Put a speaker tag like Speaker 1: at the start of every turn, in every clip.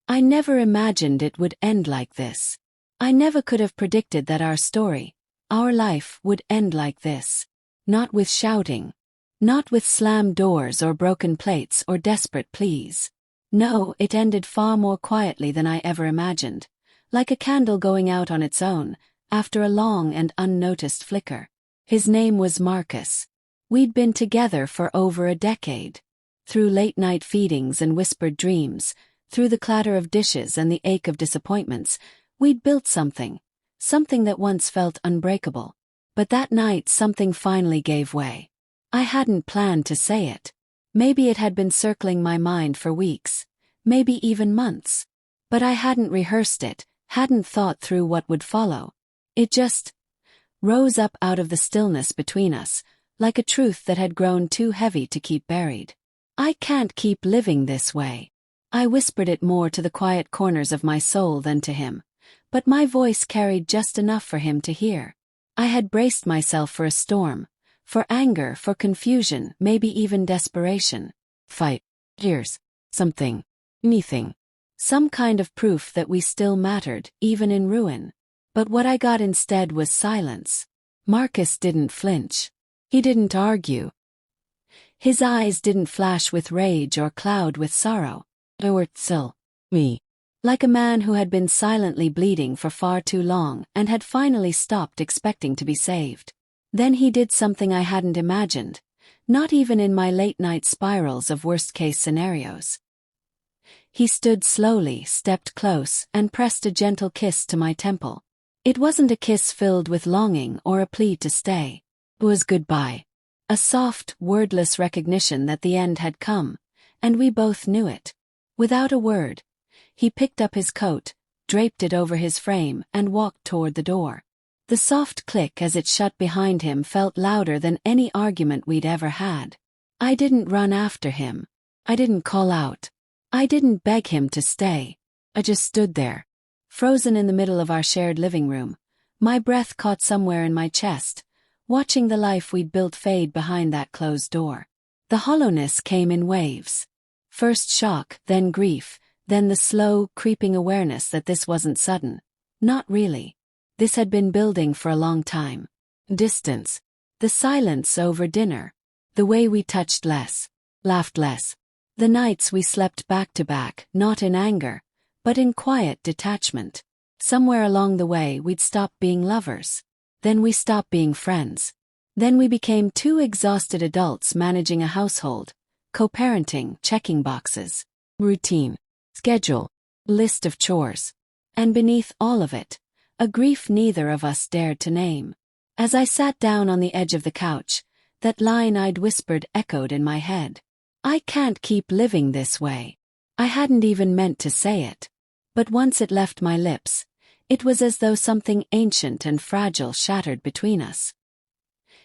Speaker 1: I never imagined it would end like this. I never could have predicted that our story, our life, would end like this. Not with shouting. Not with slammed doors or broken plates or desperate pleas. No, it ended far more quietly than I ever imagined, like a candle going out on its own, after a long and unnoticed flicker. His name was Marcus. We'd been together for over a decade. Through late-night feedings and whispered dreams, through the clatter of dishes and the ache of disappointments, we'd built something that once felt unbreakable. But that night something finally gave way. I hadn't planned to say it. Maybe it had been circling my mind for weeks, maybe even months. But I hadn't rehearsed it, hadn't thought through what would follow. It just rose up out of the stillness between us, like a truth that had grown too heavy to keep buried. I can't keep living this way. I whispered it more to the quiet corners of my soul than to him, but my voice carried just enough for him to hear. I had braced myself for a storm. For anger, for confusion, maybe even desperation. Fight. Tears. Something. Anything. Some kind of proof that we still mattered, even in ruin. But what I got instead was silence. Marcus didn't flinch. He didn't argue. His eyes didn't flash with rage or cloud with sorrow. They were still. Me. Like a man who had been silently bleeding for far too long and had finally stopped expecting to be saved. Then he did something I hadn't imagined, not even in my late-night spirals of worst-case scenarios. He stood slowly, stepped close, and pressed a gentle kiss to my temple. It wasn't a kiss filled with longing or a plea to stay. It was goodbye. A soft, wordless recognition that the end had come, and we both knew it. Without a word, he picked up his coat, draped it over his frame, and walked toward the door. The soft click as it shut behind him felt louder than any argument we'd ever had. I didn't run after him. I didn't call out. I didn't beg him to stay. I just stood there, frozen in the middle of our shared living room, my breath caught somewhere in my chest, watching the life we'd built fade behind that closed door. The hollowness came in waves. First shock, then grief, then the slow, creeping awareness that this wasn't sudden. Not really. This had been building for a long time. Distance. The silence over dinner. The way we touched less. Laughed less. The nights we slept back to back, not in anger, but in quiet detachment. Somewhere along the way we'd stopped being lovers. Then we stopped being friends. Then we became two exhausted adults managing a household. Co-parenting, checking boxes. Routine. Schedule. List of chores. And beneath all of it, a grief neither of us dared to name. As I sat down on the edge of the couch, that line I'd whispered echoed in my head. I can't keep living this way. I hadn't even meant to say it. But once it left my lips, it was as though something ancient and fragile shattered between us.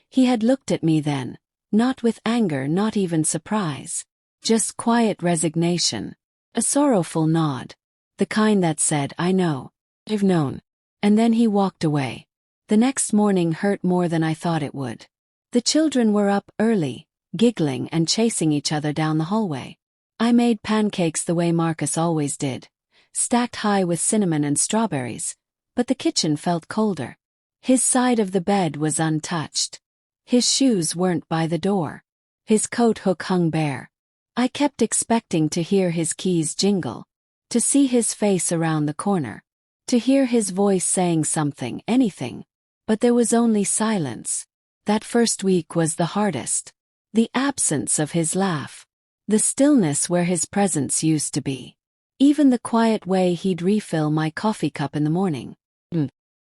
Speaker 1: He had looked at me then, not with anger, not even surprise. Just quiet resignation. A sorrowful nod. The kind that said, I know. I've known. And then he walked away. The next morning hurt more than I thought it would. The children were up early, giggling and chasing each other down the hallway. I made pancakes the way Marcus always did, stacked high with cinnamon and strawberries, but the kitchen felt colder. His side of the bed was untouched. His shoes weren't by the door. His coat hook hung bare. I kept expecting to hear his keys jingle, to see his face around the corner. To hear his voice saying something, anything. But there was only silence. That first week was the hardest. The absence of his laugh. The stillness where his presence used to be. Even the quiet way he'd refill my coffee cup in the morning.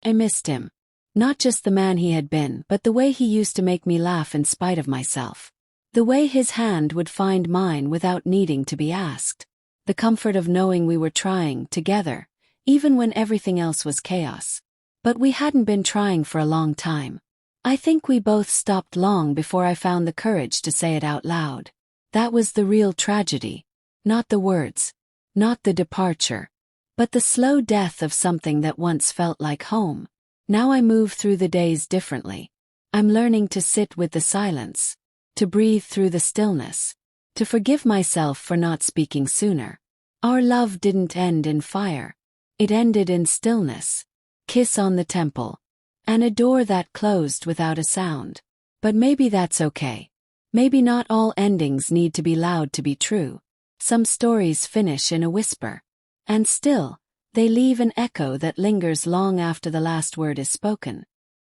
Speaker 1: I missed him. Not just the man he had been, but the way he used to make me laugh in spite of myself. The way his hand would find mine without needing to be asked. The comfort of knowing we were trying, together. Even when everything else was chaos. But we hadn't been trying for a long time. I think we both stopped long before I found the courage to say it out loud. That was the real tragedy. Not the words. Not the departure. But the slow death of something that once felt like home. Now I move through the days differently. I'm learning to sit with the silence. To breathe through the stillness. To forgive myself for not speaking sooner. Our love didn't end in fire. It ended in stillness. Kiss on the temple. And a door that closed without a sound. But maybe that's okay. Maybe not all endings need to be loud to be true. Some stories finish in a whisper. And still, they leave an echo that lingers long after the last word is spoken.